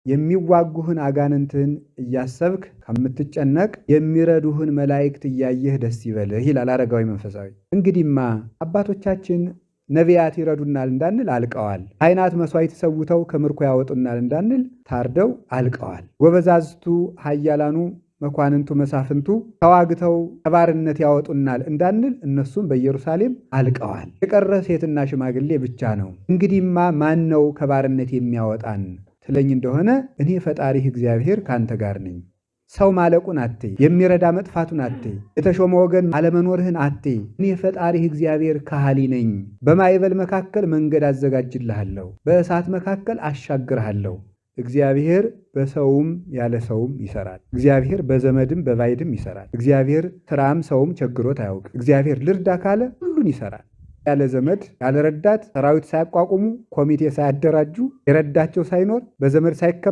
የሚዋጉህን አጋንንትን እያሰብክ ከምትጨነቅ የሚረዱህን መላእክት እያየህ ደስ ይበልህ ይላል አረጋዊ መንፈሳዊ። እንግዲህማ አባቶቻችን ነቢያት ይረዱናል እንዳንል አልቀዋል። ካህናት መስዋዕት ሰውተው ከምርኮ ያወጡናል እንዳንል ታርደው አልቀዋል። ጎበዛዝቱ ኃያላኑ መኳንንቱ መሳፍንቱ ተዋግተው ከባርነት ያወጡናል እንዳንል እነሱም በኢየሩሳሌም አልቀዋል። የቀረ ሴትና ሽማግሌ ብቻ ነው። እንግዲህማ ማን ነው ከባርነት የሚያወጣን ትለኝ እንደሆነ እኔ ፈጣሪህ እግዚአብሔር ካንተ ጋር ነኝ። ሰው ማለቁን አትይ፣ የሚረዳ መጥፋቱን አትይ፣ የተሾመ ወገን አለመኖርህን አትይ። እኔ ፈጣሪህ እግዚአብሔር ካህሊ ነኝ። በማዕበል መካከል መንገድ አዘጋጅልሃለሁ፣ በእሳት መካከል አሻግርሃለሁ። እግዚአብሔር በሰውም ያለ ሰውም ይሰራል። እግዚአብሔር በዘመድም በባይድም ይሰራል። እግዚአብሔር ስራም ሰውም ቸግሮት አያውቅ። እግዚአብሔር ልርዳ ካለ ሁሉን ይሰራል። ያለ ዘመድ ያለ ረዳት ሰራዊት ሳያቋቁሙ ኮሚቴ ሳያደራጁ የረዳቸው ሳይኖር በዘመድ ሳይከ